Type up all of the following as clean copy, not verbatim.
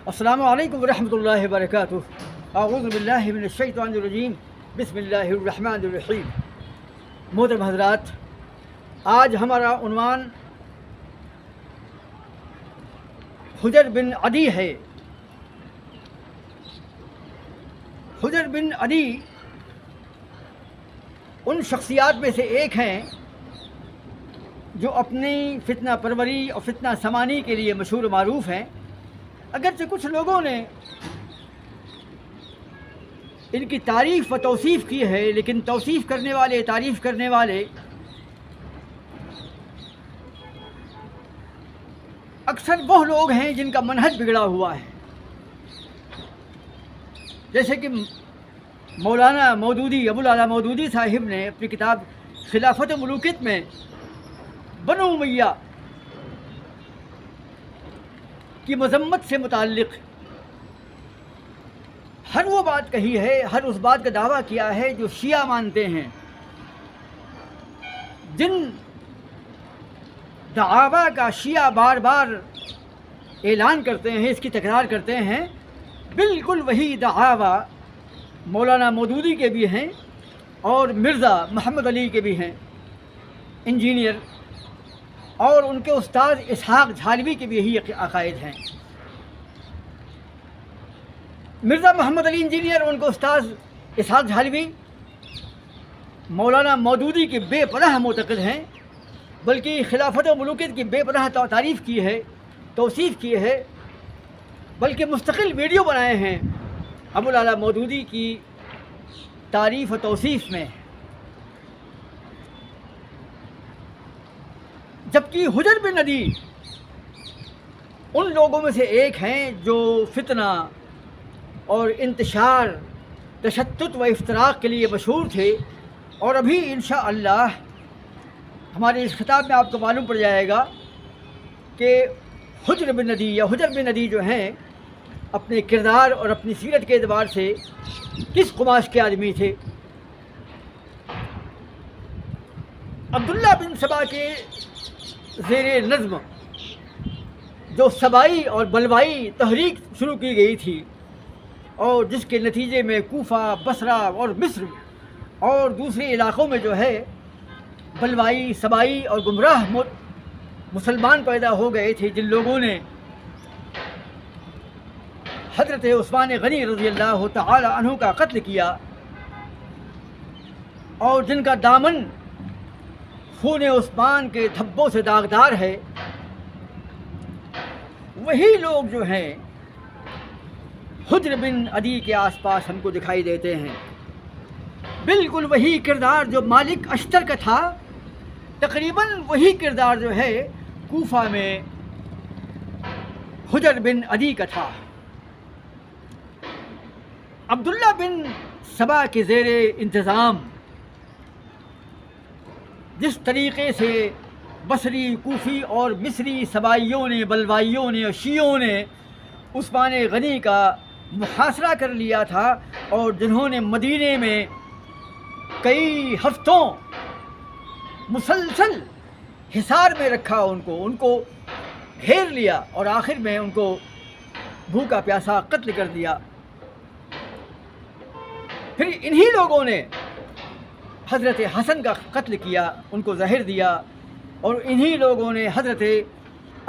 السلام علیکم ورحمۃ اللہ وبرکاتہ۔ اعوذ باللہ من الشیطان الرجیم، بسم اللہ الرحمن الرحیم۔ محترم حضرات، آج ہمارا عنوان حجر بن عدی ہے۔ حجر بن عدی ان شخصیات میں سے ایک ہیں جو اپنی فتنہ پروری اور فتنہ سمانی کے لیے مشہور و معروف ہیں۔ اگرچہ کچھ لوگوں نے ان کی تعریف و توصیف کی ہے، لیکن توصیف کرنے والے، تعریف کرنے والے اکثر وہ لوگ ہیں جن کا منہج بگڑا ہوا ہے، جیسے کہ مولانا مودودی، ابو الاعلیٰ مودودی صاحب نے اپنی کتاب خلافت و ملوکیت میں بنو امیہ کی مذمت سے متعلق ہر وہ بات کہی ہے، ہر اس بات کا دعویٰ کیا ہے جو شیعہ مانتے ہیں۔ جن دعویٰ کا شیعہ بار بار اعلان کرتے ہیں، اس کی تکرار کرتے ہیں، بالکل وہی دعویٰ مولانا مودودی کے بھی ہیں اور مرزا محمد علی کے بھی ہیں، انجینئر، اور ان کے استاد اسحاق جھالوی کے بھی یہی عقائد ہیں۔ مرزا محمد علی انجینئر، ان کو استاد اسحاق جھالوی مولانا مودودی کے بے پناہ معتقد ہیں، بلکہ خلافت و ملوکیت کی بے پناہ تعریف کی ہے، توصیف کی ہے، بلکہ مستقل ویڈیو بنائے ہیں ابو الاعلیٰ مودودی کی تعریف و توصیف میں۔ جبکہ حجر بن عدی ان لوگوں میں سے ایک ہیں جو فتنہ اور انتشار، تشدد و افتراق کے لیے مشہور تھے، اور ابھی انشاءاللہ ہمارے اس خطاب میں آپ کو معلوم پڑ جائے گا کہ حجر بن عدی یا حجر بن عدی جو ہیں اپنے کردار اور اپنی سیرت کے اعتبار سے کس قماش کے آدمی تھے۔ عبداللہ بن سبا کے زیر نظم جو سبائی اور بلوائی تحریک شروع کی گئی تھی، اور جس کے نتیجے میں کوفہ، بصرہ اور مصر اور دوسرے علاقوں میں جو ہے بلوائی، سبائی اور گمراہ مسلمان پیدا ہو گئے تھے، جن لوگوں نے حضرت عثمان غنی رضی اللہ تعالی عنہ کا قتل کیا، اور جن کا دامن خون عثمان کے دھبوں سے داغدار ہے، وہی لوگ جو ہیں حجر بن عدی کے آس پاس ہم کو دکھائی دیتے ہیں۔ بالکل وہی کردار جو مالک اشتر کا تھا، تقریباً وہی کردار جو ہے کوفہ میں حجر بن عدی کا تھا۔ عبداللہ بن سبا کے زیر انتظام جس طریقے سے بصری، کوفی اور مصری سبائیوں نے، بلوائیوں نے اور شیعوں نے عثمان غنی کا محاصرہ کر لیا تھا، اور جنہوں نے مدینے میں کئی ہفتوں مسلسل حصار میں رکھا، ان کو گھیر لیا، اور آخر میں ان کو بھوکا پیاسا قتل کر دیا۔ پھر انہی لوگوں نے حضرت حسن کا قتل کیا، ان کو زہر دیا، اور انہی لوگوں نے حضرت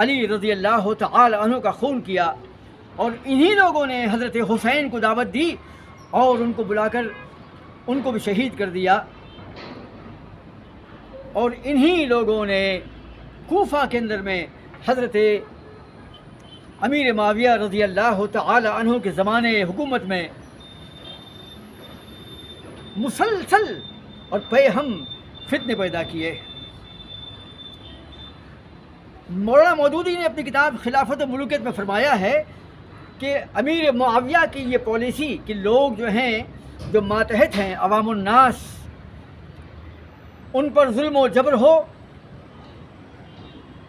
علی رضی اللہ تعالی عنہ کا خون کیا، اور انہی لوگوں نے حضرت حسین کو دعوت دی اور ان کو بلا کر ان کو بھی شہید کر دیا، اور انہی لوگوں نے کوفہ کے اندر میں حضرت امیر معاویہ رضی اللہ تعالی عنہ کے زمانے حکومت میں مسلسل اور پے ہم فتنے پیدا کیے۔ مولانا مودودی نے اپنی کتاب خلافت و ملوکیت میں فرمایا ہے کہ امیر معاویہ کی یہ پالیسی کہ لوگ جو ہیں، جو ماتحت ہیں، عوام الناس، ان پر ظلم و جبر ہو،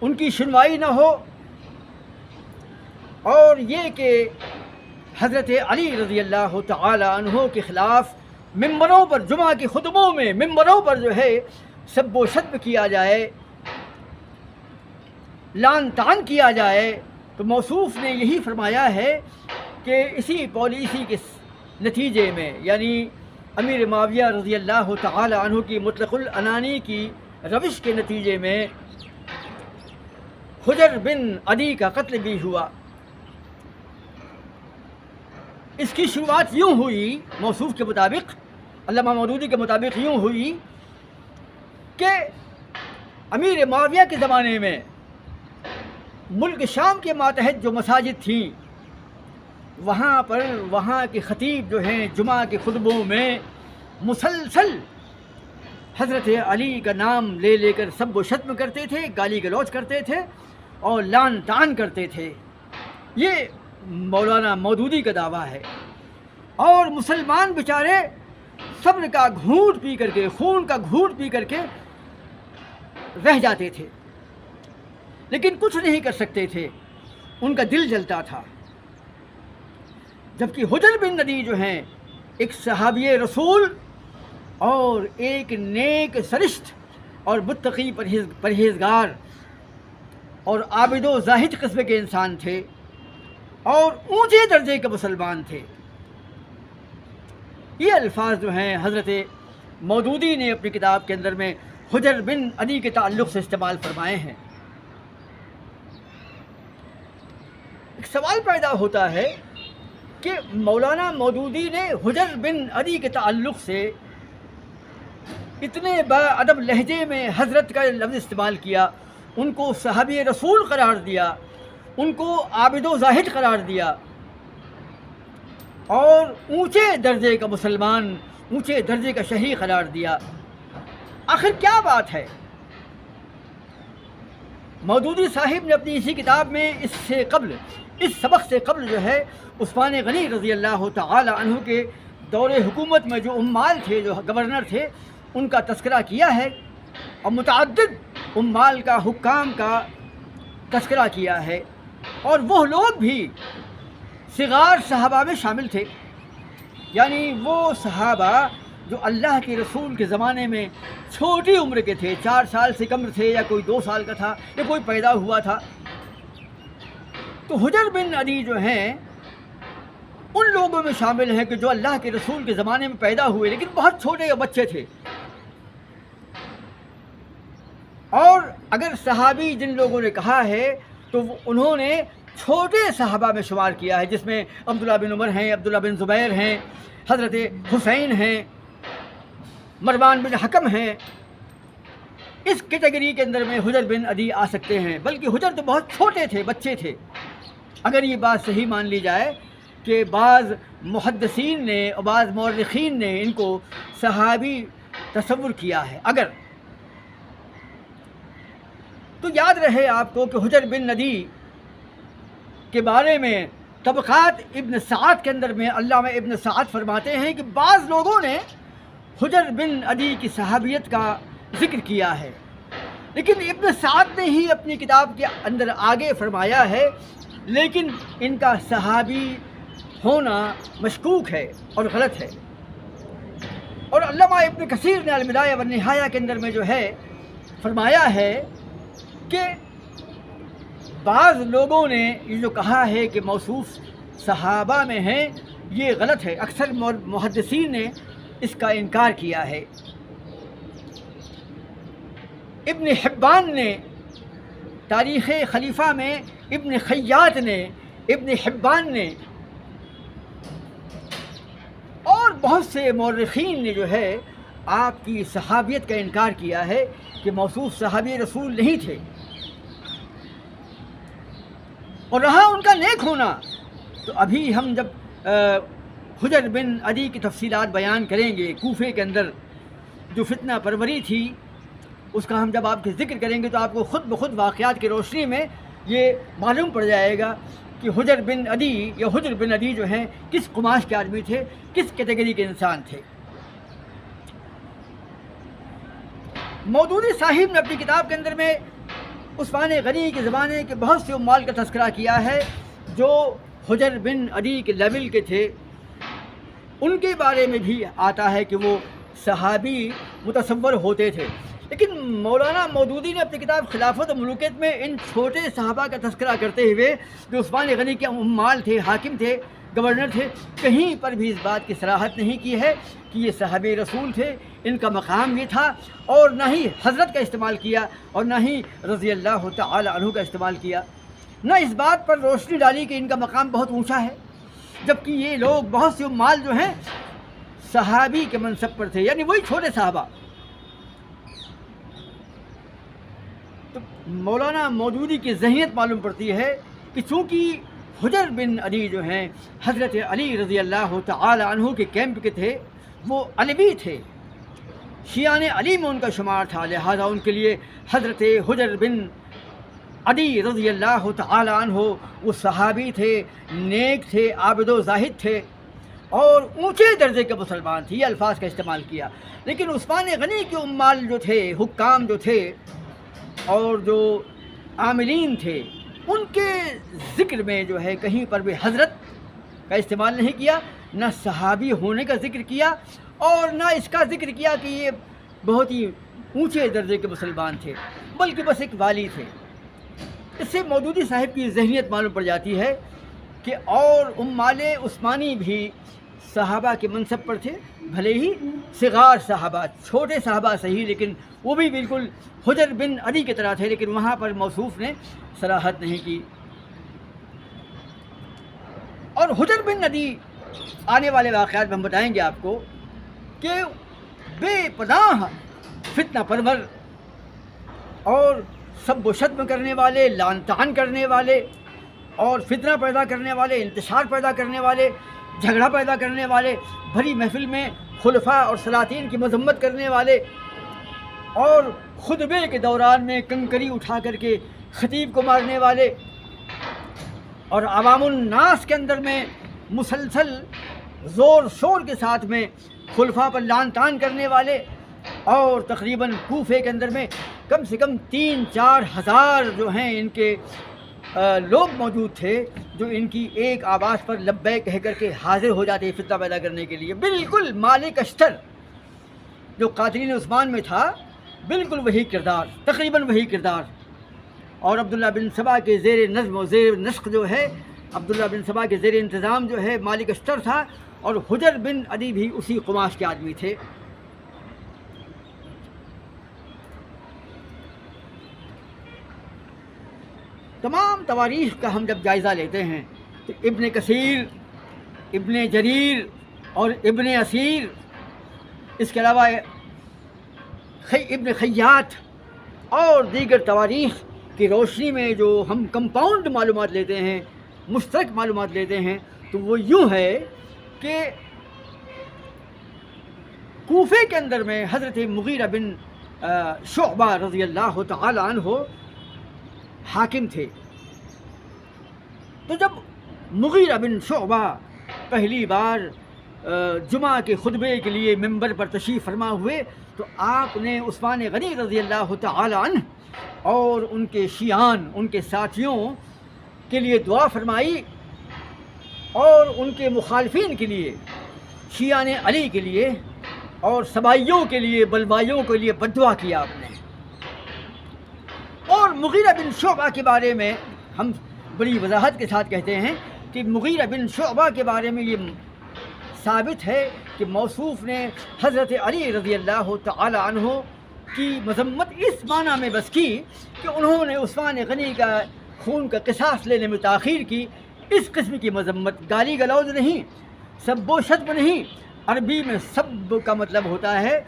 ان کی سنوائی نہ ہو، اور یہ کہ حضرت علی رضی اللہ تعالی عنہ کے خلاف ممبروں پر، جمعہ کے خطبوں میں ممبروں پر جو ہے سب و شتم کیا جائے، لعن طعن کیا جائے، تو موصوف نے یہی فرمایا ہے کہ اسی پالیسی کے نتیجے میں، یعنی امیر معاویہ رضی اللہ تعالی عنہ کی مطلق العنانی کی روش کے نتیجے میں حجر بن عدی کا قتل بھی ہوا۔ اس کی شروعات یوں ہوئی، موصوف کے مطابق، علامہ مودودی کے مطابق یوں ہوئی کہ امیر معاویہ کے زمانے میں ملک شام کے ماتحت جو مساجد تھیں، وہاں پر وہاں کے خطیب جو ہیں جمعہ کے خطبوں میں مسلسل حضرت علی کا نام لے لے کر سب و شتم کرتے تھے، گالی گلوچ کرتے تھے اور لعن طعن کرتے تھے۔ یہ مولانا مودودی کا دعویٰ ہے۔ اور مسلمان بیچارے صبر کا گھونٹ پی کر کے، خون کا گھونٹ پی کر کے رہ جاتے تھے، لیکن کچھ نہیں کر سکتے تھے، ان کا دل جلتا تھا۔ جبکہ حجر بن عدی جو ہیں ایک صحابی رسول اور ایک نیک سرشت اور متقی پرہیزگار اور عابد و زاہد قسم کے انسان تھے اور اونچے درجے کے مسلمان تھے۔ یہ الفاظ جو ہیں حضرت مودودی نے اپنی کتاب کے اندر میں حجر بن عدی کے تعلق سے استعمال فرمائے ہیں۔ ایک سوال پیدا ہوتا ہے کہ مولانا مودودی نے حجر بن عدی کے تعلق سے اتنے باادب لہجے میں حضرت کا لفظ استعمال کیا، ان کو صحابی رسول قرار دیا، ان کو عابد و زاہد قرار دیا اور اونچے درجے کا مسلمان، اونچے درجے کا شہید قرار دیا۔ آخر کیا بات ہے؟ مودودی صاحب نے اپنی اسی کتاب میں اس سبق سے قبل جو ہے عثمان غنی رضی اللہ تعالی عنہ کے دور حکومت میں جو عمال تھے، جو گورنر تھے، ان کا تذکرہ کیا ہے اور متعدد عمال کا، حکام کا تذکرہ کیا ہے، اور وہ لوگ بھی صغار صحابہ میں شامل تھے، یعنی وہ صحابہ جو اللہ کے رسول کے زمانے میں چھوٹی عمر کے تھے، 4 سال سے کم تھے، یا کوئی 2 سال کا تھا، یا کوئی پیدا ہوا تھا۔ تو حجر بن عدی جو ہیں ان لوگوں میں شامل ہیں کہ جو اللہ کے رسول کے زمانے میں پیدا ہوئے لیکن بہت چھوٹے بچے تھے۔ اور اگر صحابی جن لوگوں نے کہا ہے تو انہوں نے چھوٹے صحابہ میں شمار کیا ہے، جس میں عبداللہ بن عمر ہیں، عبداللہ بن زبیر ہیں، حضرت حسین ہیں، مروان بن حکم ہیں۔ اس کیٹیگری کے اندر میں حجر بن عدی آ سکتے ہیں، بلکہ حجر تو بہت چھوٹے تھے، بچے تھے۔ اگر یہ بات صحیح مان لی جائے کہ بعض محدثین نے اور بعض مورخین نے ان کو صحابی تصور کیا ہے، اگر تو یاد رہے آپ کو کہ حجر بن عدی کے بارے میں طبقات ابن سعد کے اندر میں علامہ ابن سعد فرماتے ہیں کہ بعض لوگوں نے حجر بن عدی کی صحابیت کا ذکر کیا ہے، لیکن ابن سعد نے ہی اپنی کتاب کے اندر آگے فرمایا ہے لیکن ان کا صحابی ہونا مشکوک ہے اور غلط ہے۔ اور علامہ ابن کثیر نے البدایہ والنہایہ کے اندر میں جو ہے فرمایا ہے کہ بعض لوگوں نے یہ جو کہا ہے کہ موصوف صحابہ میں ہیں، یہ غلط ہے۔ اکثر محدثین نے اس کا انکار کیا ہے۔ ابن حبان نے تاریخ خلیفہ میں، ابن خیاط نے، ابن حبان نے اور بہت سے مورخین نے جو ہے آپ کی صحابیت کا انکار کیا ہے کہ موصوف صحابی رسول نہیں تھے، اور رہا ان کا نیک ہونا تو ابھی ہم جب حجر بن عدی کی تفصیلات بیان کریں گے، کوفے کے اندر جو فتنہ پروری تھی اس کا ہم جب آپ کے ذکر کریں گے تو آپ کو خود بخود واقعات کی روشنی میں یہ معلوم پڑ جائے گا کہ حجر بن عدی یا حجر بن عدی جو ہیں کس قماش کے آدمی تھے، کس کیٹیگری کے انسان تھے۔ مودودی صاحب نے اپنی کتاب کے اندر میں عثمان غنی کے زمانے کے بہت سے عمال کا تذکرہ کیا ہے جو حجر بن عدی کے لیول کے تھے، ان کے بارے میں بھی آتا ہے کہ وہ صحابی متصور ہوتے تھے، لیکن مولانا مودودی نے اپنی کتاب خلافت و ملوکیت میں ان چھوٹے صحابہ کا تذکرہ کرتے ہوئے جو عثمان غنی کے عمال تھے، حاکم تھے، گورنر تھے، کہیں پر بھی اس بات کی صراحت نہیں کی ہے کہ یہ صحابہ رسول تھے، ان کا مقام یہ تھا، اور نہ ہی حضرت کا استعمال کیا اور نہ ہی رضی اللہ تعالی عنہ کا استعمال کیا، نہ اس بات پر روشنی ڈالی کہ ان کا مقام بہت اونچا ہے، جبکہ یہ لوگ بہت سے عمال جو ہیں صحابی کے منصب پر تھے، یعنی وہی چھوٹے صحابہ۔ تو مولانا مودودی کی ذہنیت معلوم پڑتی ہے کہ چونکہ حجر بن علی جو ہیں حضرت علی رضی اللہ تعالی عنہ کے کیمپ کے تھے، وہ علوی تھے، شیعان علی میں ان کا شمار تھا، لہذا ان کے لیے حضرت حجر بن علی رضی اللہ تعالی عنہ وہ صحابی تھے، نیک تھے، عابد و زاہد تھے اور اونچے درجے کے مسلمان تھے، یہ الفاظ کا استعمال کیا۔ لیکن عثمان غنی کے عمال جو تھے، حکام جو تھے اور جو عاملین تھے، ان کے ذکر میں جو ہے کہیں پر بھی حضرت کا استعمال نہیں کیا، نہ صحابی ہونے کا ذکر کیا اور نہ اس کا ذکر کیا کہ یہ بہت ہی اونچے درجے کے مسلمان تھے، بلکہ بس ایک والی تھے۔ اس سے مودودی صاحب کی ذہنیت معلوم پڑ جاتی ہے کہ اور عمال عثمانی بھی صحابہ کے منصب پر تھے، بھلے ہی صغار صحابہ، چھوٹے صحابہ صحیح، لیکن وہ بھی بالکل حجر بن علی کی طرح تھے، لیکن وہاں پر موصوف نے صراحت نہیں کی۔ اور حجر بن علی آنے والے واقعات میں ہم بتائیں گے آپ کو کہ بے پناہ فتنہ پرور اور سب و شتم کرنے والے، لعن طعن کرنے والے اور فتنہ پیدا کرنے والے، انتشار پیدا کرنے والے، جھگڑا پیدا کرنے والے، بھری محفل میں خلفاء اور سلاطین کی مذمت کرنے والے اور خطبے کے دوران میں کنکری اٹھا کر کے خطیب کو مارنے والے اور عوام الناس کے اندر میں مسلسل زور شور کے ساتھ میں خلفاء پر لعن طعن کرنے والے، اور تقریباً کوفے کے اندر میں کم سے کم 3-4 ہزار جو ہیں ان کے لوگ موجود تھے جو ان کی ایک آواز پر لبیک کہہ کر کے حاضر ہو جاتے فتنہ پیدا کرنے کے لیے۔ بالکل مالک اشتر جو قاتلین عثمان میں تھا، بالکل وہی کردار، تقریباً وہی کردار۔ اور عبداللہ بن سبا کے زیر نظم و زیر نسق جو ہے، عبداللہ بن سبا کے زیر انتظام جو ہے مالک اشتر تھا، اور حجر بن علی بھی اسی قماش کے آدمی تھے۔ تمام تواریخ کا ہم جب جائزہ لیتے ہیں تو ابن کثیر، ابن جریر اور ابن اسیر، اس کے علاوہ ابن خیات اور دیگر تواریخ کی روشنی میں جو ہم کمپاؤنڈ معلومات لیتے ہیں، مشترک معلومات لیتے ہیں، تو وہ یوں ہے کہ کوفے کے اندر میں حضرت مغیرہ بن شعبہ رضی اللہ تعالی عنہ حاکم تھے۔ تو جب مغیرہ بن شعبہ پہلی بار جمعہ کے خطبے کے لیے ممبر پر تشریف فرما ہوئے تو آپ نے عثمان غنی رضی اللہ تعالی عنہ اور ان کے شیعان، ان کے ساتھیوں کے لیے دعا فرمائی، اور ان کے مخالفین کے لیے، شیعان علی کے لیے اور سبائیوں کے لیے، بلوائیوں کے لیے بد دعا کیا آپ نے۔ اور مغیرہ بن شعبہ کے بارے میں ہم بڑی وضاحت کے ساتھ کہتے ہیں کہ مغیرہ بن شعبہ کے بارے میں یہ ثابت ہے کہ موصوف نے حضرت علی رضی اللہ تعالی عنہ کی مذمت اس معنی میں بس کی کہ انہوں نے عثمان غنی کا خون کا قصاص لینے میں تاخیر کی، اس قسم کی مذمت، گالی گلوج نہیں، سب و شتم نہیں۔ عربی میں سب کا مطلب ہوتا ہے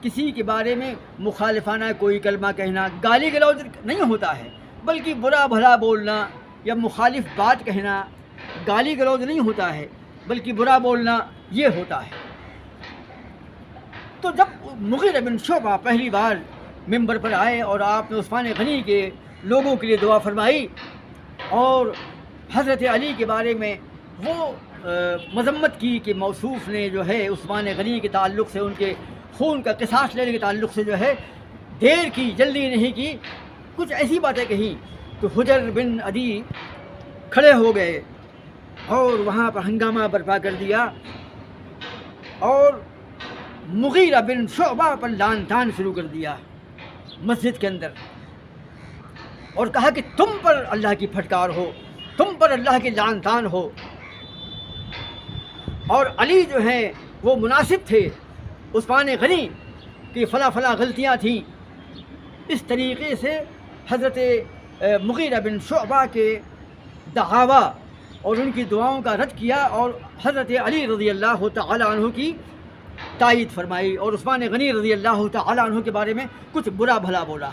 کسی کے بارے میں مخالفانہ کوئی کلمہ کہنا، گالی گلوج نہیں ہوتا ہے، بلکہ برا بھلا بولنا یا مخالف بات کہنا گالی گلوج نہیں ہوتا ہے، بلکہ برا بولنا یہ ہوتا ہے۔ تو جب مغیرہ بن شعبہ پہلی بار ممبر پر آئے اور آپ نے عثمان غنی کے لوگوں کے لیے دعا فرمائی اور حضرت علی کے بارے میں وہ مذمت کی کہ موصوف نے جو ہے عثمان غنی کے تعلق سے، ان کے خون کا قصاص لینے کے تعلق سے جو ہے دیر کی، جلدی نہیں کی، کچھ ایسی باتیں کہیں، تو حجر بن علی کھڑے ہو گئے اور وہاں پر ہنگامہ برپا کر دیا اور مغیرہ بن شعبہ پر لعن طعن شروع کر دیا۔ مسجد کے اندر اور کہا کہ تم پر اللہ کی پھٹکار ہو، تم پر اللہ کی لعن طعن ہو۔ اور علی جو ہیں وہ مناسب تھے عثمان غنی کی فلاں فلاں غلطیاں تھیں۔ اس طریقے سے حضرت مغیرہ بن شعبہ کے دعاویٰ اور ان کی دعاؤں کا رد کیا اور حضرت علی رضی اللہ تعالی عنہ کی تائید فرمائی اور عثمان غنی رضی اللہ تعالی عنہ کے بارے میں کچھ برا بھلا بولا۔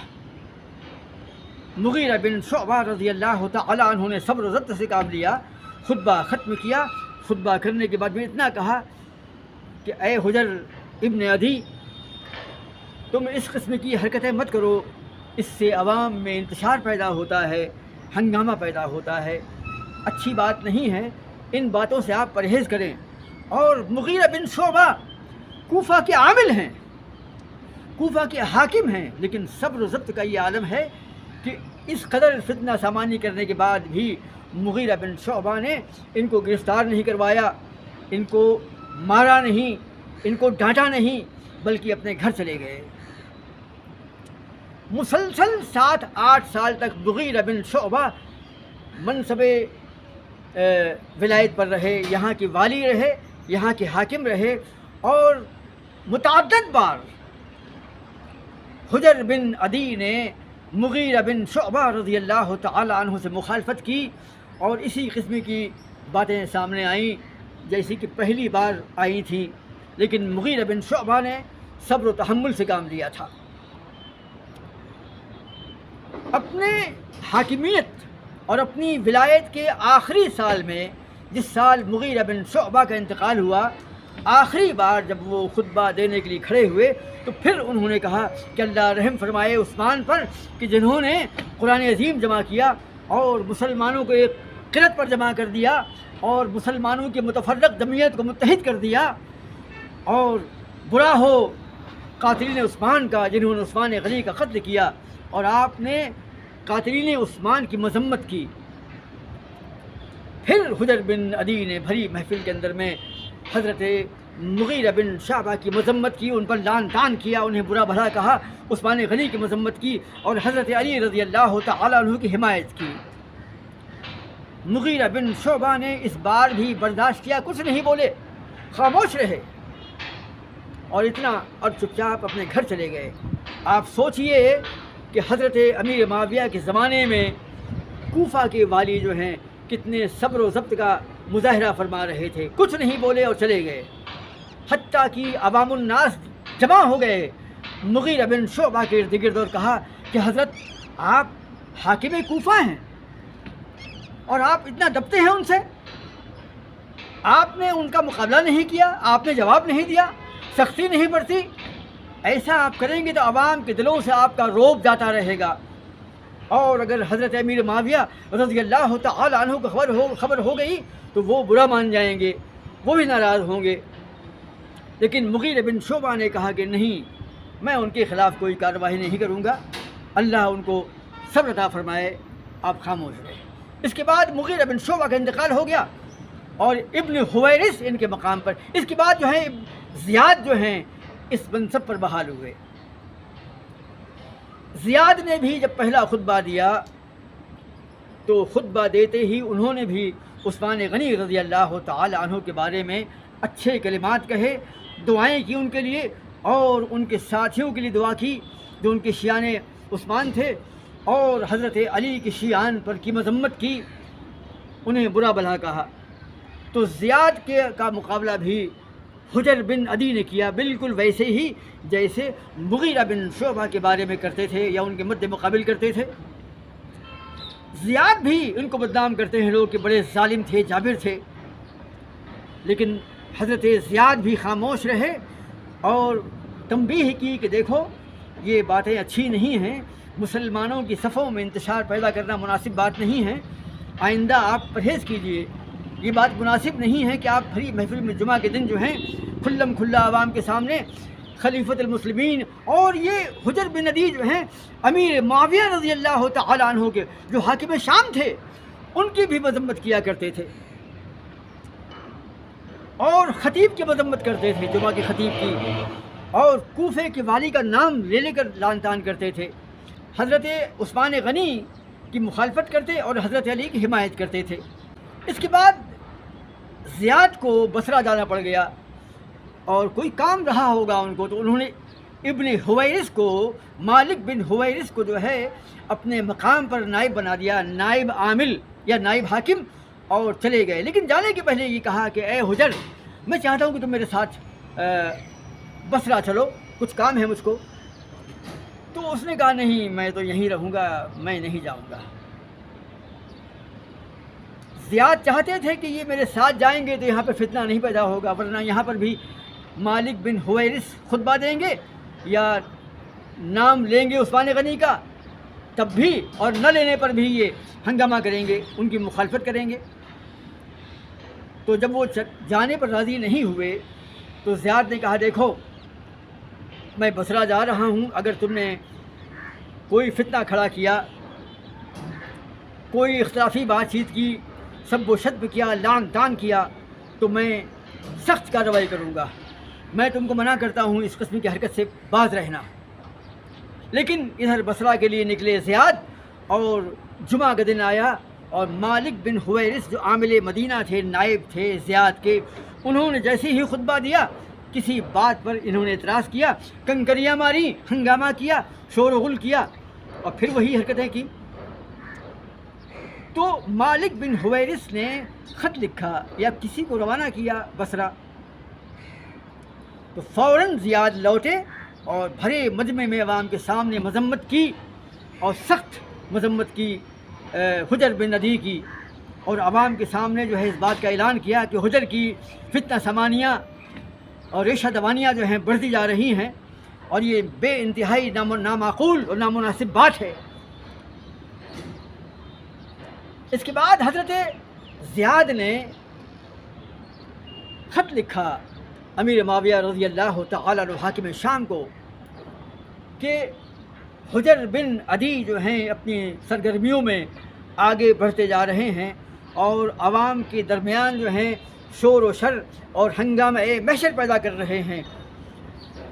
مغیرہ بن شعبہ رضی اللہ تعالی عنہ نے صبر و ضبط سے کام لیا، خطبہ ختم کیا۔ خطبہ کرنے کے بعد میں اتنا کہا کہ اے حجر ابن عدی، تم اس قسم کی حرکتیں مت کرو، اس سے عوام میں انتشار پیدا ہوتا ہے، ہنگامہ پیدا ہوتا ہے، اچھی بات نہیں ہے، ان باتوں سے آپ پرہیز کریں۔ اور مغیرہ بن شعبہ کوفہ کے عامل ہیں، کوفہ کے حاکم ہیں، لیکن صبر و ضبط کا یہ عالم ہے کہ اس قدر فتنہ سامانی کرنے کے بعد بھی مغیرہ بن شعبہ نے ان کو گرفتار نہیں کروایا، ان کو مارا نہیں، ان کو ڈانٹا نہیں، بلکہ اپنے گھر چلے گئے۔ مسلسل 7-8 سال تک مغیرہ بن شعبہ منصب ولایت پر رہے، یہاں کے والی رہے، یہاں کے حاکم رہے، اور متعدد بار حجر بن عدی نے مغیرہ بن شعبہ رضی اللہ تعالی عنہ سے مخالفت کی اور اسی قسم کی باتیں سامنے آئیں جیسی کہ پہلی بار آئی تھیں، لیکن مغیرہ بن شعبہ نے صبر و تحمل سے کام لیا تھا۔ اپنے حاکمیت اور اپنی ولایت کے آخری سال میں، جس سال مغیرہ بن شعبہ کا انتقال ہوا، آخری بار جب وہ خطبہ دینے کے لیے کھڑے ہوئے تو پھر انہوں نے کہا کہ اللہ رحم فرمائے عثمان پر کہ جنہوں نے قرآن عظیم جمع کیا اور مسلمانوں کو ایک قلت پر جمع کر دیا اور مسلمانوں کی متفرق جمعیت کو متحد کر دیا، اور برا ہو قاتلین عثمان کا جنہوں نے عثمان غنی کا قتل کیا، اور آپ نے قاتلین عثمان کی مذمت کی۔ پھر حجر بن عدی نے بھری محفل کے اندر میں حضرت مغیرہ بن شعبہ کی مذمت کی، ان پر لعن طعن کیا، انہیں برا بھلا کہا، عثمان غنی کی مذمت کی اور حضرت علی رضی اللہ تعالی عنہ کی حمایت کی۔ مغیرہ بن شعبہ نے اس بار بھی برداشت کیا، کچھ نہیں بولے، خاموش رہے اور اتنا، اور چپ چاپ اپنے گھر چلے گئے۔ آپ سوچئے کہ حضرت امیر معاویہ کے زمانے میں کوفہ کے والی جو ہیں کتنے صبر و ضبط کا مظاہرہ فرما رہے تھے، کچھ نہیں بولے اور چلے گئے، حتیٰ کہ عوام الناس جمع ہو گئے مغیرہ بن شعبہ کے ارد گرد اور کہا کہ حضرت آپ حاکم کوفہ ہیں اور آپ اتنا دبتے ہیں ان سے، آپ نے ان کا مقابلہ نہیں کیا، آپ نے جواب نہیں دیا، سختی نہیں برتی، ایسا آپ کریں گے تو عوام کے دلوں سے آپ کا روب جاتا رہے گا، اور اگر حضرت امیر معاویہ رضی اللہ تعالی عنہ کو خبر ہو گئی تو وہ برا مان جائیں گے، وہ بھی ناراض ہوں گے۔ لیکن مغیرہ بن شعبہ نے کہا کہ نہیں، میں ان کے خلاف کوئی کارروائی نہیں کروں گا، اللہ ان کو صبر عطا فرمائے، آپ خاموش رہے۔ اس کے بعد مغیرہ بن شعبہ کا انتقال ہو گیا اور ابن حویرث ان کے مقام پر، اس کے بعد جو ہیں زیاد جو ہیں اس منصب پر بحال ہوئے۔ زیاد نے بھی جب پہلا خطبہ دیا تو خطبہ دیتے ہی انہوں نے بھی عثمان غنی رضی اللہ تعالی عنہ کے بارے میں اچھے کلمات کہے، دعائیں کی ان کے لیے اور ان کے ساتھیوں کے لیے دعا کی جو ان کے شیعان عثمان تھے، اور حضرت علی کے شیعان پر کی مذمت کی، انہیں برا بھلا کہا۔ تو زیاد کا مقابلہ بھی حجر بن عدی نے کیا، بالکل ویسے ہی جیسے مغیرہ بن شعبہ کے بارے میں کرتے تھے یا ان کے مد مقابل کرتے تھے۔ زیاد بھی ان کو بدنام کرتے ہیں لوگ کہ بڑے ظالم تھے، جابر تھے، لیکن حضرت زیاد بھی خاموش رہے اور تنبیہ کی کہ دیکھو یہ باتیں اچھی نہیں ہیں، مسلمانوں کی صفوں میں انتشار پیدا کرنا مناسب بات نہیں ہے، آئندہ آپ پرہیز کیجیے، یہ بات مناسب نہیں ہے کہ آپ بھری محفل میں جمعہ کے دن جو ہیں کھلم کھلا عوام کے سامنے خلیفۃ المسلمین اور یہ حجر بن عدی جو ہیں امیر معاویہ رضی اللہ تعالی عنہ کے جو حاکم شام تھے ان کی بھی مذمت کیا کرتے تھے اور خطیب کی مذمت کرتے تھے، جمعہ کے خطیب کی، اور کوفے کے والی کا نام لے لے کر لان تان کرتے تھے، حضرت عثمان غنی کی مخالفت کرتے اور حضرت علی کی حمایت کرتے تھے۔ اس کے بعد زیاد کو بصرہ جانا پڑ گیا اور کوئی کام رہا ہوگا ان کو، تو انہوں نے ابن حویرث کو، مالک بن حویرث کو جو ہے اپنے مقام پر نائب بنا دیا، نائب عامل یا نائب حاکم، اور چلے گئے۔ لیکن جانے کے پہلے یہ کہا کہ اے حجر، میں چاہتا ہوں کہ تم میرے ساتھ بصرہ چلو، کچھ کام ہے مجھ کو۔ تو اس نے کہا نہیں، میں تو یہیں رہوں گا، میں نہیں جاؤں گا۔ زیاد چاہتے تھے کہ یہ میرے ساتھ جائیں گے تو یہاں پہ فتنہ نہیں پیدا ہوگا، ورنہ یہاں پر بھی مالک بن حویرث خطبہ دیں گے یا نام لیں گے عثمان غنی کا تب بھی، اور نہ لینے پر بھی یہ ہنگامہ کریں گے، ان کی مخالفت کریں گے۔ تو جب وہ جانے پر راضی نہیں ہوئے تو زیاد نے کہا دیکھو، میں بصرہ جا رہا ہوں، اگر تم نے کوئی فتنہ کھڑا کیا، کوئی اختلافی بات چیت کی، سب و شتم کیا، لعن طعن کیا، تو میں سخت کارروائی کروں گا۔ میں تم کو منع کرتا ہوں اس قسم کی حرکت سے باز رہنا۔ لیکن ادھر بصرہ کے لیے نکلے زیاد، اور جمعہ کا دن آیا اور مالک بن حویرث جو عامل مدینہ تھے، نائب تھے زیاد کے، انہوں نے جیسے ہی خطبہ دیا کسی بات پر انہوں نے اعتراض کیا، کنکریاں ماری، ہنگامہ کیا، شور و غل کیا، اور پھر وہی حرکتیں کی۔ تو مالک بن حویرث نے خط لکھا یا کسی کو روانہ کیا بصرہ، تو فوراً زیاد لوٹے اور بھرے مجمع میں عوام کے سامنے مذمت کی، اور سخت مذمت کی حجر بن عدی کی، اور عوام کے سامنے جو ہے اس بات کا اعلان کیا کہ حجر کی فتنہ سمانیاں اور ریشہ دوانیاں جو ہیں بڑھتی جا رہی ہیں، اور یہ بے انتہائی نامعقول اور نامناسب بات ہے۔ اس کے بعد حضرت زیاد نے خط لکھا امیر معاویہ رضی اللہ تعالیٰ عنہ حاکم شام کو کہ حجر بن عدی جو ہیں اپنی سرگرمیوں میں آگے بڑھتے جا رہے ہیں، اور عوام کے درمیان جو ہیں شور و شر اور ہنگامہ محشر پیدا کر رہے ہیں،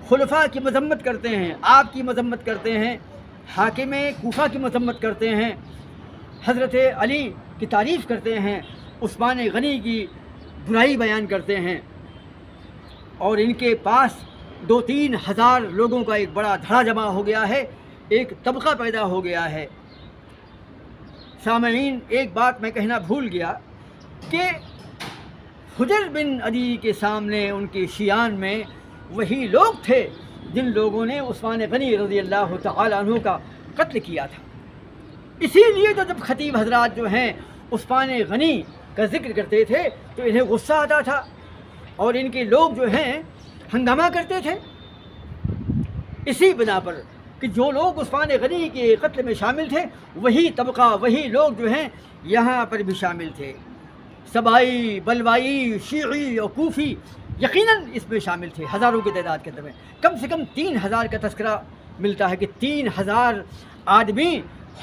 خلفاء کی مذمت کرتے ہیں، آپ کی مذمت کرتے ہیں، حاکم کوفہ کی مذمت کرتے ہیں، حضرت علی کی تعریف کرتے ہیں، عثمان غنی کی برائی بیان کرتے ہیں، اور ان کے پاس 2-3 ہزار لوگوں کا ایک بڑا دھڑا جمع ہو گیا ہے، ایک طبقہ پیدا ہو گیا ہے۔ سامعین، ایک بات میں کہنا بھول گیا کہ حجر بن عدی کے سامنے ان کے شیعان میں وہی لوگ تھے جن لوگوں نے عثمان غنی رضی اللہ تعالیٰ عنہ کا قتل کیا تھا۔ اسی لیے تو جب خطیب حضرات جو ہیں عثمان غنی کا ذکر کرتے تھے تو انہیں غصہ آتا تھا، اور ان کے لوگ جو ہیں ہنگامہ کرتے تھے، اسی بنا پر کہ جو لوگ عثمان غنی کے قتل میں شامل تھے وہی طبقہ، وہی لوگ جو ہیں یہاں پر بھی شامل تھے۔ سبائی، بلوائی، شیعی اور کوفی یقیناً اس میں شامل تھے، ہزاروں کی تعداد کے اندر میں کم سے کم 3000 کا تذکرہ ملتا ہے کہ 3000 آدمی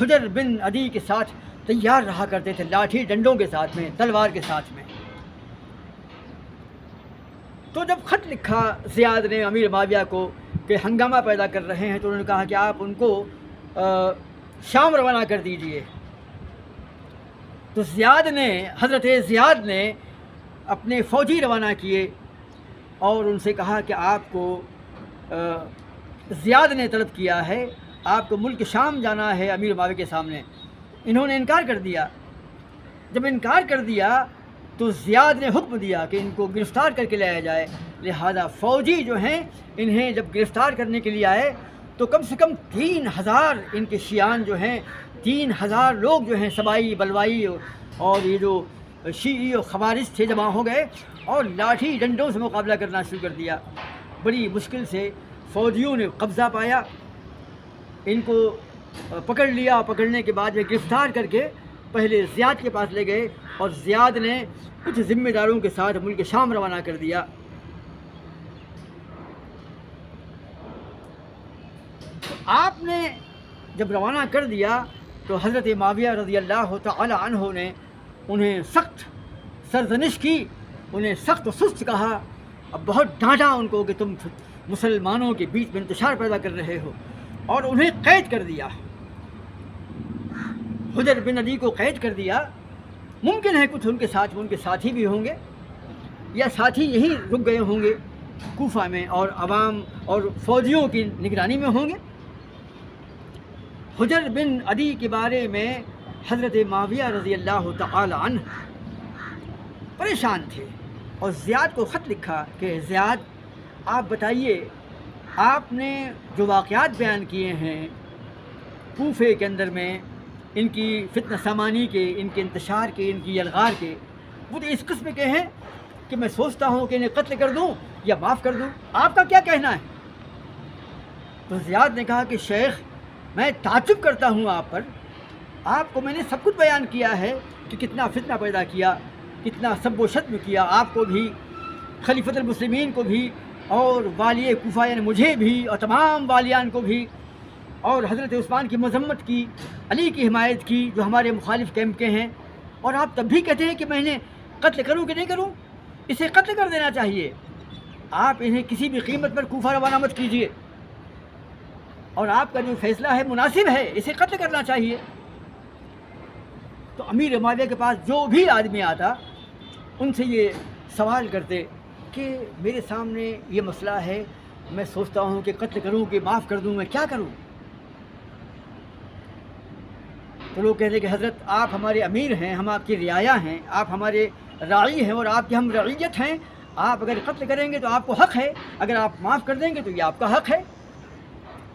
حجر بن عدی کے ساتھ تیار رہا کرتے تھے، لاٹھی ڈنڈوں کے ساتھ میں، تلوار کے ساتھ میں۔ تو جب خط لکھا زیاد نے امیر معاویہ کو کہ ہنگامہ پیدا کر رہے ہیں، تو انہوں نے کہا کہ آپ ان کو شام روانہ کر دیجئے۔ تو حضرت زیاد نے اپنے فوجی روانہ کیے اور ان سے کہا کہ آپ کو زیاد نے طلب کیا ہے، آپ کو ملک شام جانا ہے امیر معاویہ کے سامنے۔ انہوں نے انکار کر دیا۔ جب انکار کر دیا تو زیاد نے حکم دیا کہ ان کو گرفتار کر کے لایا جائے۔ لہذا فوجی جو ہیں انہیں جب گرفتار کرنے کے لیے آئے تو کم سے کم 3000 ان کے شیعان جو ہیں، 3000 لوگ جو ہیں سبائی، بلوائی اور یہ جو شیعی اور خوارج تھے جمع ہو گئے اور لاٹھی ڈنڈوں سے مقابلہ کرنا شروع کر دیا۔ بڑی مشکل سے فوجیوں نے قبضہ پایا، ان کو پکڑ لیا، پکڑنے کے بعد وہ گرفتار کر کے پہلے زیاد کے پاس لے گئے اور زیاد نے کچھ ذمہ داروں کے ساتھ ملک شام روانہ کر دیا۔ آپ نے جب روانہ کر دیا تو حضرت معاویہ رضی اللہ تعالی عنہ نے انہیں سخت سرزنش کی، انہیں سخت و سست کہا، اب بہت ڈانٹا ان کو کہ تم مسلمانوں کے بیچ میں انتشار پیدا کر رہے ہو اور انہیں قید کر دیا، حجر بن عدی کو قید کر دیا۔ ممکن ہے کچھ ان کے ساتھی بھی ہوں گے یا ساتھی یہیں رک گئے ہوں گے کوفہ میں اور عوام اور فوجیوں کی نگرانی میں ہوں گے۔ حجر بن عدی کے بارے میں حضرت معاویہ رضی اللہ تعالی عنہ پریشان تھے اور زیاد کو خط لکھا کہ زیاد آپ بتائیے، آپ نے جو واقعات بیان کیے ہیں کوفے کے اندر میں، ان کی فتنہ سامانی کے، ان کے انتشار کے، ان کی یلغار کے، وہ تو اس قسم کے ہیں کہ میں سوچتا ہوں کہ انہیں قتل کر دوں یا معاف کر دوں، آپ کا کیا کہنا ہے؟ تو زیاد نے کہا کہ شیخ میں تعجب کرتا ہوں آپ پر، آپ کو میں نے سب کچھ بیان کیا ہے کہ کتنا فتنہ پیدا کیا، کتنا سب و شتم کیا، آپ کو بھی، خلیفۃ المسلمین کو بھی، اور والی کوفہ یعنی مجھے بھی، اور تمام والیان کو بھی، اور حضرت عثمان کی مذمت کی، علی کی حمایت کی جو ہمارے مخالف کیمپ کے ہیں، اور آپ تب بھی کہتے ہیں کہ میں انہیں قتل کروں کہ نہیں کروں، اسے قتل کر دینا چاہیے، آپ انہیں کسی بھی قیمت پر کوفہ روانہ مت کیجیے، اور آپ کا جو فیصلہ ہے مناسب ہے، اسے قتل کرنا چاہیے۔ تو امیر معاویہ کے پاس جو بھی آدمی آتا ان سے یہ سوال کرتے کہ میرے سامنے یہ مسئلہ ہے، میں سوچتا ہوں کہ قتل کروں کہ معاف کر دوں، میں کیا کروں؟ تو لوگ کہتے کہ حضرت آپ ہمارے امیر ہیں، ہم آپ کی رعایا ہیں، آپ ہمارے راعی ہیں اور آپ کی ہم رعیت ہیں، آپ اگر قتل کریں گے تو آپ کو حق ہے، اگر آپ معاف کر دیں گے تو یہ آپ کا حق ہے۔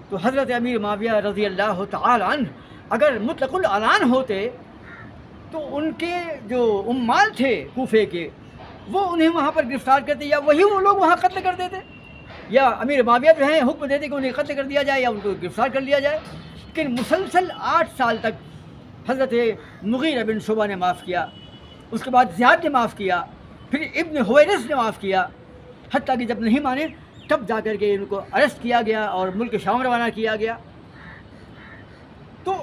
تو حضرت امیر معاویہ رضی اللہ تعالی عنہ اگر مطلق الاعلان ہوتے تو ان کے جو عمال تھے کوفے کے وہ انہیں وہاں پر گرفتار کرتے، یا وہی وہ لوگ وہاں قتل کر دیتے، یا امیر معاویہ جو ہیں حکم دیتے کہ انہیں قتل کر دیا جائے یا ان کو گرفتار کر لیا جائے۔ لیکن مسلسل 8 سال تک حضرت مغیرہ بن شعبہ نے معاف کیا، اس کے بعد زیاد نے معاف کیا، پھر ابن حویرث نے معاف کیا، حتیٰ کہ جب نہیں مانے تب جا کر کے ان کو اریسٹ کیا گیا اور ملک شام روانہ کیا گیا۔ تو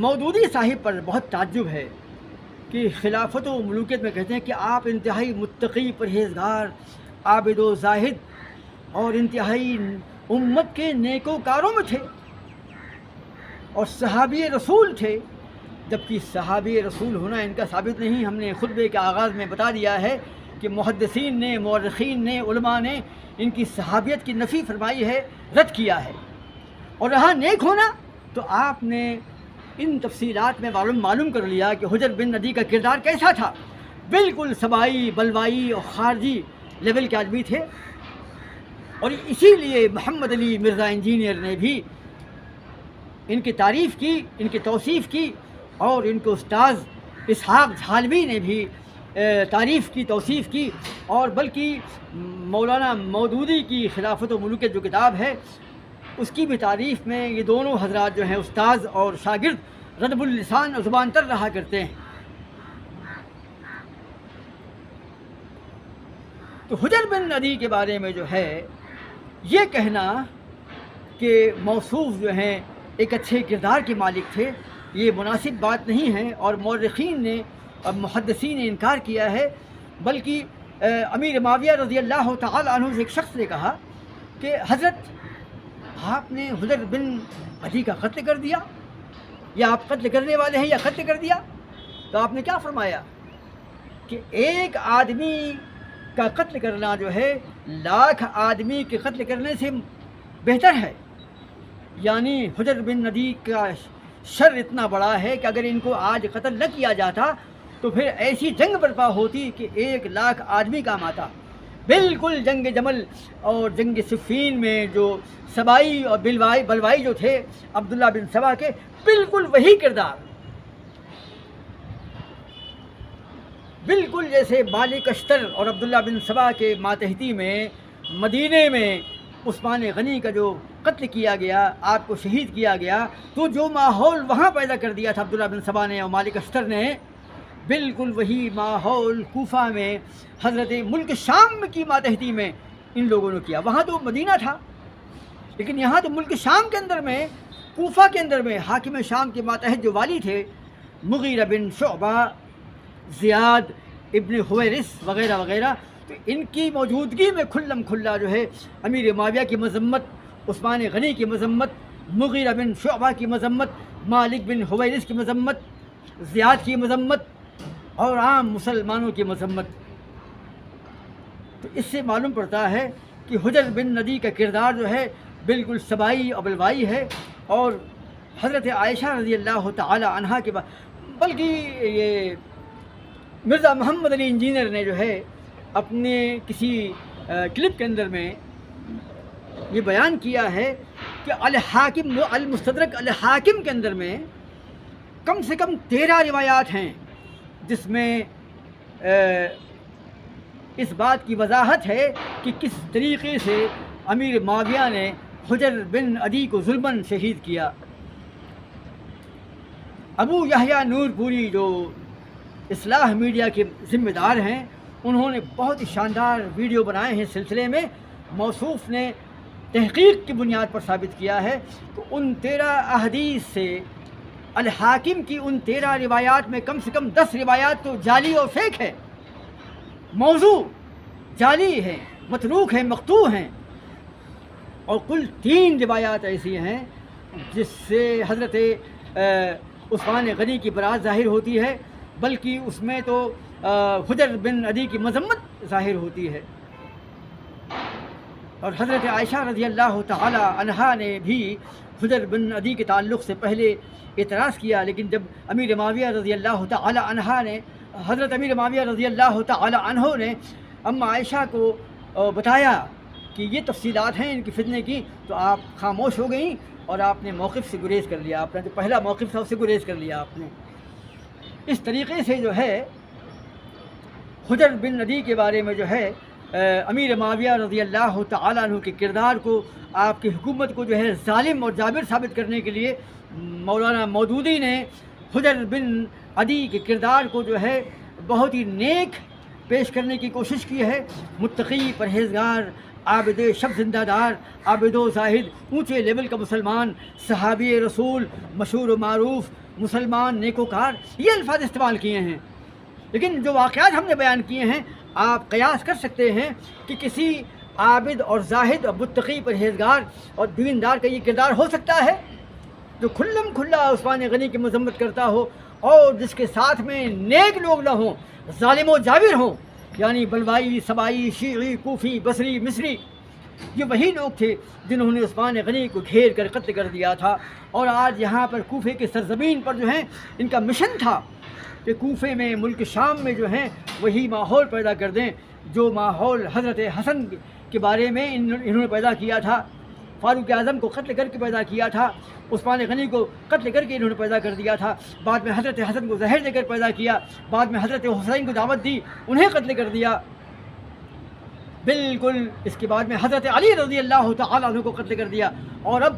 مودودی صاحب پر بہت تعجب ہے کہ خلافت و ملوکیت میں کہتے ہیں کہ آپ انتہائی متقی، پرہیزگار، عابد و زاہد اور انتہائی امت کے نیکوکاروں میں تھے اور صحابی رسول تھے، جبکہ صحابی رسول ہونا ان کا ثابت نہیں۔ ہم نے خطبے کے آغاز میں بتا دیا ہے کہ محدثین نے، مورخین نے، علماء نے ان کی صحابیت کی نفی فرمائی ہے، رد کیا ہے۔ اور رہا نیک ہونا تو آپ نے ان تفصیلات میں معلوم کر لیا کہ حجر بن عدی کا کردار کیسا تھا، بالکل سبائی، بلوائی اور خارجی لیول کے آدمی تھے، اور اسی لیے محمد علی مرزا انجینئر نے بھی ان کی تعریف کی، ان کی توصیف کی، اور ان کو استاذ اسحاق جھالوی نے بھی تعریف کی، توصیف کی، اور بلکہ مولانا مودودی کی خلافت و ملوکیت جو کتاب ہے اس کی بھی تعریف میں یہ دونوں حضرات جو ہیں استاذ اور شاگرد ردب اللسان اور زبان تر رہا کرتے ہیں۔ تو حجر بن عدی کے بارے میں جو ہے یہ کہنا کہ موصوف جو ہیں ایک اچھے کردار کے مالک تھے، یہ مناسب بات نہیں ہے، اور مورخین نے اور محدثین نے انکار کیا ہے، بلکہ امیر معاویہ رضی اللہ تعالی عنہ سے ایک شخص نے کہا کہ حضرت آپ نے حجر بن عدی کا قتل کر دیا، یا آپ قتل کرنے والے ہیں یا قتل کر دیا؟ تو آپ نے کیا فرمایا کہ ایک آدمی کا قتل کرنا جو ہے لاکھ آدمی کے قتل کرنے سے بہتر ہے، یعنی حجر بن عدی کا شر اتنا بڑا ہے کہ اگر ان کو آج قتل نہ کیا جاتا تو پھر ایسی جنگ برپا ہوتی کہ 1,00,000 آدمی کام آتا۔ بالکل جنگ جمل اور جنگ صفین میں جو سبائی اور بلوائی جو تھے عبداللہ بن سبا کے، بالکل وہی کردار، بالکل جیسے مالک اشتر اور عبداللہ بن سبا کے ماتحتی میں مدینے میں عثمان غنی کا جو قتل کیا گیا، آپ کو شہید کیا گیا، تو جو ماحول وہاں پیدا کر دیا تھا عبداللہ بن سبا نے اور مالک اشتر نے، بالکل وہی ماحول کوفہ میں حضرت ملک شام کی ماتحتی میں ان لوگوں نے کیا۔ وہاں تو مدینہ تھا، لیکن یہاں تو ملک شام کے اندر میں، کوفہ کے اندر میں حاکم شام کے ماتحت جو والی تھے مغیرہ بن شعبہ، زیاد ابن حویرث وغیرہ وغیرہ، تو ان کی موجودگی میں کھلم کھلا جو ہے امیر معاویہ کی مذمت، عثمان غنی کی مذمت، مغیرہ بن شعبہ کی مذمت، مالک بن حویرث کی مذمت، زیاد کی مذمت اور عام مسلمانوں کی مذمت۔ تو اس سے معلوم پڑتا ہے کہ حجر بن ندی کا کردار جو ہے بالکل سبائی اور بلوائی ہے، اور حضرت عائشہ رضی اللہ تعالی عنہا کے بعد، بلکہ یہ مرزا محمد علی انجینئر نے جو ہے اپنے کسی کلپ کے اندر میں یہ بیان کیا ہے کہ الحاکم المستدرک الحاکم کے اندر میں کم سے کم 13 روایات ہیں جس میں اس بات کی وضاحت ہے کہ کس طریقے سے امیر معاویہ نے حجر بن عدی کو ظلماً شہید کیا۔ ابو یحییٰ نور پوری جو اصلاح میڈیا کے ذمہ دار ہیں، انہوں نے بہت ہی شاندار ویڈیو بنائے ہیں اس سلسلے میں۔ موصوف نے تحقیق کی بنیاد پر ثابت کیا ہے کہ ان 13 احادیث سے الحاکم کی ان 13 روایات میں کم سے کم 10 روایات تو جعلی اور فیک ہے، موضوع جعلی ہے، متروک ہے، مقطوع ہیں، اور کل 3 روایات ایسی ہیں جس سے حضرت عثمان غنی کی برات ظاہر ہوتی ہے، بلکہ اس میں تو حجر بن عدی کی مذمت ظاہر ہوتی ہے۔ اور حضرت عائشہ رضی اللہ تعالی عنہا نے بھی حجر بن عدی کے تعلق سے پہلے اعتراض کیا، لیکن جب امیر معاویہ رضی اللہ تعالی عنہا نے حضرت امیر معاویہ رضی اللہ تعالی عنہ نے اما عائشہ کو بتایا کہ یہ تفصیلات ہیں ان کی فتنے کی، تو آپ خاموش ہو گئیں اور آپ نے موقف سے گریز کر لیا، آپ نے جو پہلا موقف تھا اس سے گریز کر لیا آپ نے۔ اس طریقے سے جو ہے حجر بن عدی کے بارے میں جو ہے امیر معاویہ رضی اللہ تعالیٰ عنہ کے کردار کو، آپ کی حکومت کو جو ہے ظالم اور جابر ثابت کرنے کے لیے مولانا مودودی نے حجر بن عدی کے کردار کو جو ہے بہت ہی نیک پیش کرنے کی کوشش کی ہے۔ متقی، پرہیزگار، عابد شب زندہ دار، عابد و زاہد، اونچے لیول کا مسلمان، صحابی رسول، مشہور و معروف، مسلمان، نیکوکار، یہ الفاظ استعمال کیے ہیں۔ لیکن جو واقعات ہم نے بیان کیے ہیں، آپ قیاس کر سکتے ہیں کہ کسی عابد اور زاہد اور متقی، پرہیزگار اور دیندار کا یہ کردار ہو سکتا ہے جو کھلم کھلا عثمان غنی کی مذمت کرتا ہو، اور جس کے ساتھ میں نیک لوگ نہ ہوں، ظالم و جابر ہوں، یعنی بلوائی، سبائی، شیعی، کوفی، بصری، مصری۔ یہ وہی لوگ تھے جنہوں نے عثمان غنی کو گھیر کر قتل کر دیا تھا، اور آج یہاں پر کوفے کے سرزمین پر جو ہیں ان کا مشن تھا کہ کوفے میں، ملک شام میں جو ہیں وہی ماحول پیدا کر دیں جو ماحول حضرت حسن کے بارے میں انہوں نے پیدا کیا تھا، فاروق اعظم کو قتل کر کے پیدا کیا تھا، عثمان غنی کو قتل کر کے انہوں نے پیدا کر دیا تھا، بعد میں حضرت حسن کو زہر دے کر پیدا کیا، بعد میں حضرت حسین کو دعوت دی، انہیں قتل کر دیا، بالکل اس کے بعد میں حضرت علی رضی اللہ تعالیٰ عنہ کو قتل کر دیا، اور اب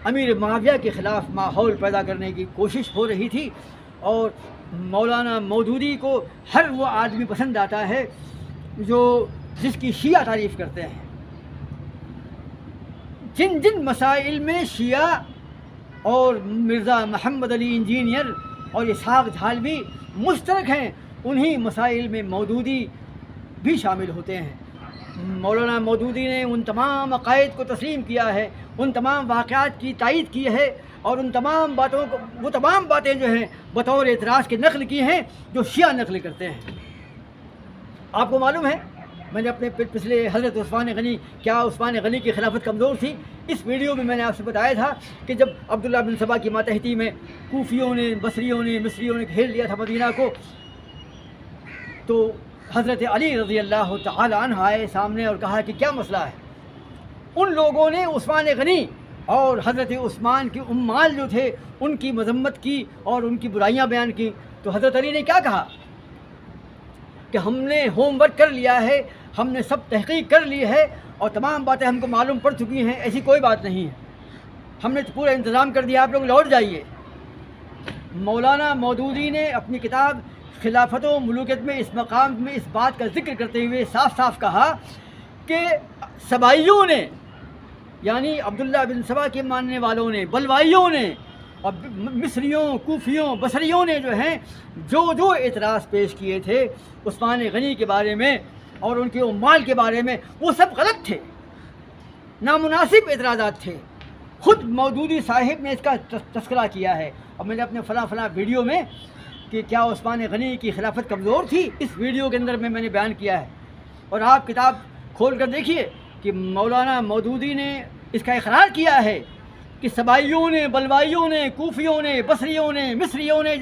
امیر معاویہ کے خلاف ماحول پیدا کرنے کی کوشش ہو رہی تھی۔ اور مولانا مودودی کو ہر وہ آدمی پسند آتا ہے جس کی شیعہ تعریف کرتے ہیں۔ جن مسائل میں شیعہ اور مرزا محمد علی انجینئر اور اسحاق جھالوی مشترک ہیں، انہی مسائل میں مودودی بھی شامل ہوتے ہیں۔ مولانا مودودی نے ان تمام عقائد کو تسلیم کیا ہے، ان تمام واقعات کی تائید کی ہے، اور ان تمام باتوں کو، وہ تمام باتیں جو ہیں بطور اعتراض کے نقل کی ہیں جو شیعہ نقل کرتے ہیں۔ آپ کو معلوم ہے میں نے اپنے پچھلے حضرت عثمان غنی، کیا عثمان غنی کی خلافت کمزور تھی، اس ویڈیو میں نے آپ سے بتایا تھا کہ جب عبداللہ بن سبا کی ماتحتی میں کوفیوں نے، بصریوں نے، مصریوں نے گھیر لیا تھا مدینہ کو، تو حضرت علی رضی اللہ تعالی عنہ آئے سامنے اور کہا کہ کیا مسئلہ ہے۔ ان لوگوں نے عثمان غنی اور حضرت عثمان کے عمال جو تھے ان کی مذمت کی اور ان کی برائیاں بیان کی، تو حضرت علی نے کیا کہا کہ ہم نے ہوم ورک کر لیا ہے، ہم نے سب تحقیق کر لی ہے اور تمام باتیں ہم کو معلوم پڑ چکی ہیں، ایسی کوئی بات نہیں ہے، ہم نے تو پورا انتظام کر دیا، آپ لوگ لوٹ جائیے۔ مولانا مودودی نے اپنی کتاب خلافت و ملوکیت میں اس مقام میں اس بات کا ذکر کرتے ہوئے صاف صاف کہا کہ سبائیوں نے، یعنی عبداللہ بن سبا کے ماننے والوں نے، بلوائیوں نے اور مصریوں، کوفیوں، بصریوں نے جو ہیں جو اعتراض پیش کیے تھے عثمان غنی کے بارے میں، اور ان کے اعمال کے بارے میں وہ سب غلط تھے، نامناسب اعتراضات تھے۔ خود مودودی صاحب نے اس کا تذکرہ کیا ہے، اور میں نے اپنے فلاں ویڈیو میں کہ کیا عثمان غنی کی خلافت کمزور تھی، اس ویڈیو کے اندر میں نے بیان کیا ہے۔ اور آپ کتاب کھول کر دیکھیے کہ مولانا مودودی نے اس کا اقرار کیا ہے کہ سبائیوں نے، بلوائیوں نے، کوفیوں نے، بصریوں نے، مصریوں نے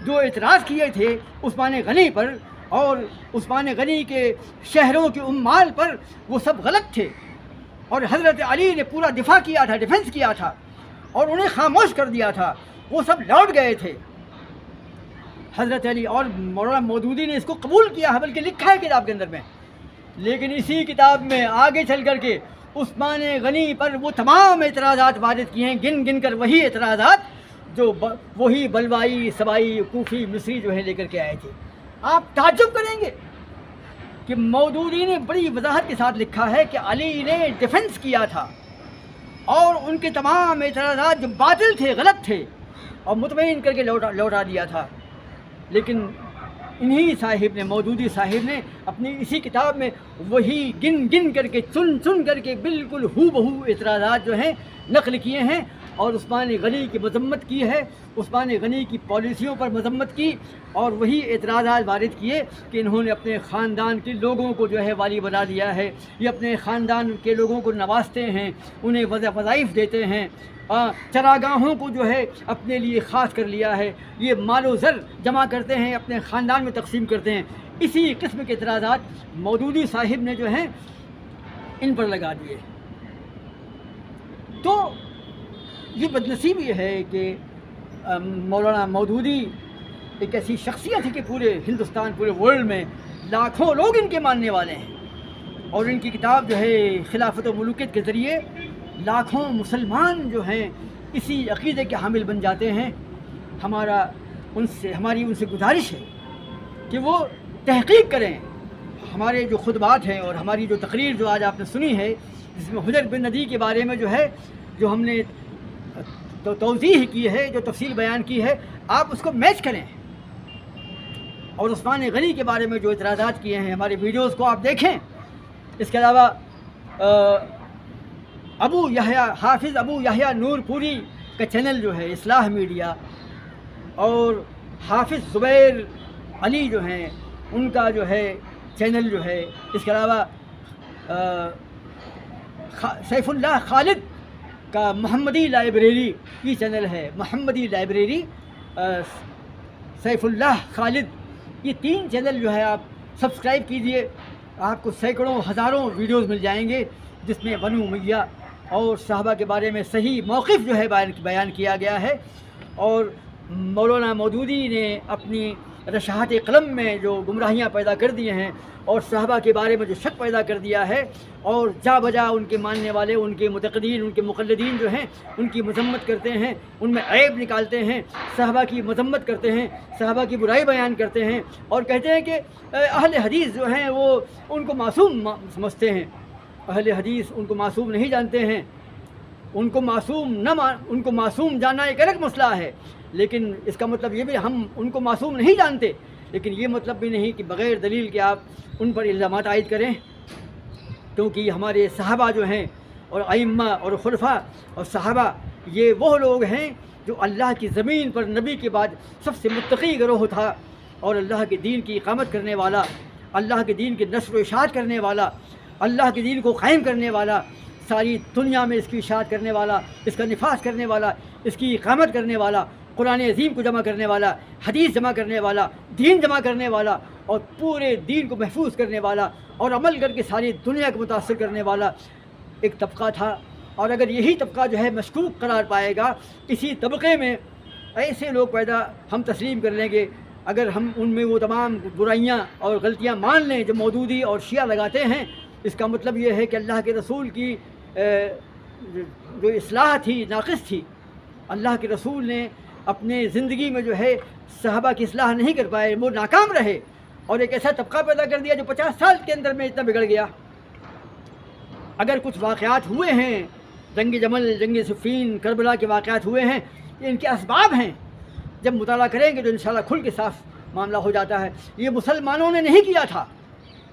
جو اعتراض کیے تھے عثمان غنی پر اور عثمان غنی کے شہروں کے عمال پر، وہ سب غلط تھے، اور حضرت علی نے پورا دفاع کیا تھا، ڈیفنس کیا تھا، اور انہیں خاموش کر دیا تھا، وہ سب لوٹ گئے تھے حضرت علی۔ اور مولانا مودودی نے اس کو قبول کیا ہے، بلکہ لکھا ہے کتاب کے اندر میں۔ لیکن اسی کتاب میں آگے چل کر کے عثمان غنی پر وہ تمام اعتراضات وارد کیے ہیں، گن گن کر وہی اعتراضات جو وہی بلوائی، سبائی، کوفی، مصری جو ہے لے کر کے آئے تھے۔ آپ تعجب کریں گے کہ مودودی نے بڑی وضاحت کے ساتھ لکھا ہے کہ علی نے ڈیفنس کیا تھا، اور ان کے تمام اعتراضات جو باطل تھے، غلط تھے، اور مطمئن کر کے لوٹا دیا تھا۔ لیکن انہی صاحب نے، مودودی صاحب نے اپنی اسی کتاب میں وہی گن گن کر کے، چن کر کے بالکل ہو بہو اعتراضات جو ہیں نقل کیے ہیں، اور عثمان غنی کی مذمت کی ہے، عثمان غنی کی پالیسیوں پر مذمت کی، اور وہی اعتراضات وارد کیے کہ انہوں نے اپنے خاندان کے لوگوں کو جو ہے والی بنا دیا ہے، یہ اپنے خاندان کے لوگوں کو نوازتے ہیں، انہیں وظائف دیتے ہیں، چراگاہوں کو جو ہے اپنے لیے خاص کر لیا ہے، یہ مال و زر جمع کرتے ہیں، اپنے خاندان میں تقسیم کرتے ہیں۔ اسی قسم کے اعتراضات مودودی صاحب نے جو ہیں ان پر لگا دیے۔ تو یہ بدنصیبی ہے کہ مولانا مودودی ایک ایسی شخصیت ہے کہ پورے ہندوستان، پورے ورلڈ میں لاکھوں لوگ ان کے ماننے والے ہیں، اور ان کی کتاب جو ہے خلافت و ملوکیت کے ذریعے لاکھوں مسلمان جو ہیں اسی عقیدے کے حامل بن جاتے ہیں۔ ہماری ان سے گزارش ہے کہ وہ تحقیق کریں۔ ہمارے جو خطبات ہیں اور ہماری جو تقریر جو آج آپ نے سنی ہے، جس میں حجر بن ندی کے بارے میں جو ہم نے توضیح کی ہے، جو تفصیل بیان کی ہے، آپ اس کو میچ کریں، اور عثمان غنی کے بارے میں جو اعتراضات کیے ہیں ہمارے ویڈیوز کو آپ دیکھیں۔ اس کے علاوہ حافظ ابو یحییٰ نور پوری کا چینل جو ہے اصلاح میڈیا، اور حافظ زبیر علی جو ہیں ان کا جو ہے چینل جو ہے، اس کے علاوہ سیف اللہ خالد کا محمدی لائبریری کی چینل ہے، محمدی لائبریری سیف اللہ خالد، یہ 3 چینل جو ہے آپ سبسکرائب کیجئے، آپ کو سینکڑوں ہزاروں ویڈیوز مل جائیں گے جس میں بنو امیہ اور صحابہ کے بارے میں صحیح موقف جو ہے بیان کیا گیا ہے۔ اور مولانا مودودی نے اپنی رشاحت قلم میں جو گمراہیاں پیدا کر دی ہیں اور صحابہ کے بارے میں جو شک پیدا کر دیا ہے، اور جا بجا ان کے ماننے والے، ان کے معتقدین، ان کے مقلدین جو ہیں ان کی مذمت کرتے ہیں، ان میں عیب نکالتے ہیں، صحابہ کی مذمت کرتے ہیں، صحابہ کی برائی بیان کرتے ہیں، اور کہتے ہیں کہ اہل حدیث جو ہیں وہ ان کو معصوم سمجھتے ہیں۔ اہل حدیث ان کو معصوم نہیں جانتے ہیں، ان کو معصوم جاننا ایک الگ مسئلہ ہے، لیکن اس کا مطلب یہ بھی ہم ان کو معصوم نہیں جانتے، لیکن یہ مطلب بھی نہیں کہ بغیر دلیل کے آپ ان پر الزامات عائد کریں، کیونکہ ہمارے صحابہ جو ہیں اور ائمہ اور خلفاء اور صحابہ، یہ وہ لوگ ہیں جو اللہ کی زمین پر نبی کے بعد سب سے متقی گروہ تھا، اور اللہ کے دین کی اقامت کرنے والا، اللہ کے دین کی نشر و اشاعت کرنے والا، اللہ کے دین کو قائم کرنے والا، ساری دنیا میں اس کی اشاعت کرنے والا، اس کا نفاذ کرنے والا، اس کی اقامت کرنے والا، قرآن عظیم کو جمع کرنے والا، حدیث جمع کرنے والا، دین جمع کرنے والا، اور پورے دین کو محفوظ کرنے والا، اور عمل کر کے ساری دنیا کو متاثر کرنے والا ایک طبقہ تھا۔ اور اگر یہی طبقہ جو ہے مشکوک قرار پائے گا، اسی طبقے میں ایسے لوگ پیدا ہم تسلیم کر لیں گے، اگر ہم ان میں وہ تمام برائیاں اور غلطیاں مان لیں جو مودودی اور شیعہ لگاتے ہیں، اس کا مطلب یہ ہے کہ اللہ کے رسول کی جو اصلاح تھی ناقص تھی، اللہ کے رسول نے اپنے زندگی میں جو ہے صحابہ کی اصلاح نہیں کر پائے، وہ ناکام رہے، اور ایک ایسا طبقہ پیدا کر دیا جو 50 سال کے اندر میں اتنا بگڑ گیا۔ اگر کچھ واقعات ہوئے ہیں، جنگ جمل، جنگ صفین، کربلا کے واقعات ہوئے ہیں، یہ ان کے اسباب ہیں، جب مطالعہ کریں گے تو انشاءاللہ کھل کے صاف معاملہ ہو جاتا ہے۔ یہ مسلمانوں نے نہیں کیا تھا،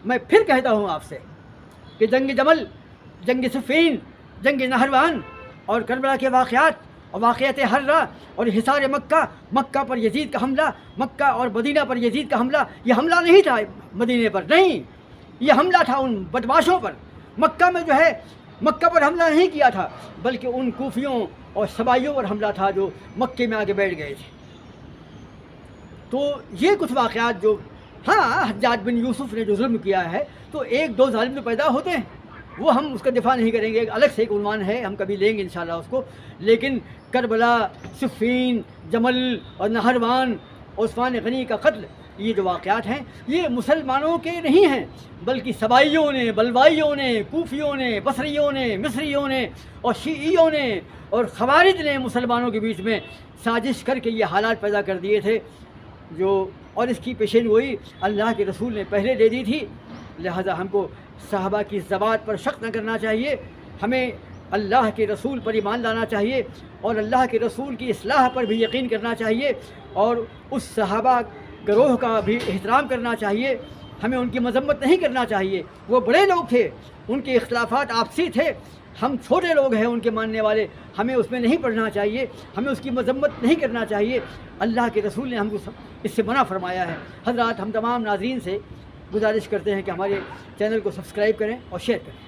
میں پھر کہتا ہوں آپ سے کہ جنگ جمل، جنگ صفین، جنگ نہروان اور کربلا کے واقعات اور واقعات حرہ اور حصار مکہ، مکہ پر یزید کا حملہ، مکہ اور مدینہ پر یزید کا حملہ، یہ حملہ نہیں تھا مدینہ پر، نہیں، یہ حملہ تھا ان بدماشوں پر۔ مکہ میں جو ہے مکہ پر حملہ نہیں کیا تھا، بلکہ ان کوفیوں اور سبائیوں پر حملہ تھا جو مکے میں آگے بیٹھ گئے تھے۔ تو یہ کچھ واقعات جو، ہاں حجاج بن یوسف نے جو ظلم کیا ہے تو ایک دو ظالم تو پیدا ہوتے ہیں، وہ ہم اس کا دفاع نہیں کریں گے، ایک الگ سے ایک عنوان ہے، ہم کبھی لیں گے انشاءاللہ اس کو۔ لیکن کربلا، صفین، جمل اور نہروان، عثمان غنی کا قتل، یہ جو واقعات ہیں یہ مسلمانوں کے نہیں ہیں، بلکہ سبائیوں نے، بلوائیوں نے، کوفیوں نے، بصریوں نے، مصریوں نے اور شیعیوں نے اور خوارج نے مسلمانوں کے بیچ میں سازش کر کے یہ حالات پیدا کر دیے تھے جو، اور اس کی پیشین گوئی اللہ کے رسول نے پہلے دے دی تھی۔ لہذا ہم کو صحابہ کی ذوات پر شک نہ کرنا چاہیے، ہمیں اللہ کے رسول پر ایمان لانا چاہیے اور اللہ کے رسول کی اصلاح پر بھی یقین کرنا چاہیے، اور اس صحابہ گروہ کا بھی احترام کرنا چاہیے، ہمیں ان کی مذمت نہیں کرنا چاہیے۔ وہ بڑے لوگ تھے، ان کے اختلافات آپسی تھے، ہم چھوٹے لوگ ہیں ان کے ماننے والے، ہمیں اس میں نہیں پڑھنا چاہیے، ہمیں اس کی مذمت نہیں کرنا چاہیے۔ اللہ کے رسول نے ہم کو اس سے منع فرمایا ہے۔ حضرات، ہم تمام ناظرین سے گزارش کرتے ہیں کہ ہمارے چینل کو سبسکرائب کریں اور شیئر کریں۔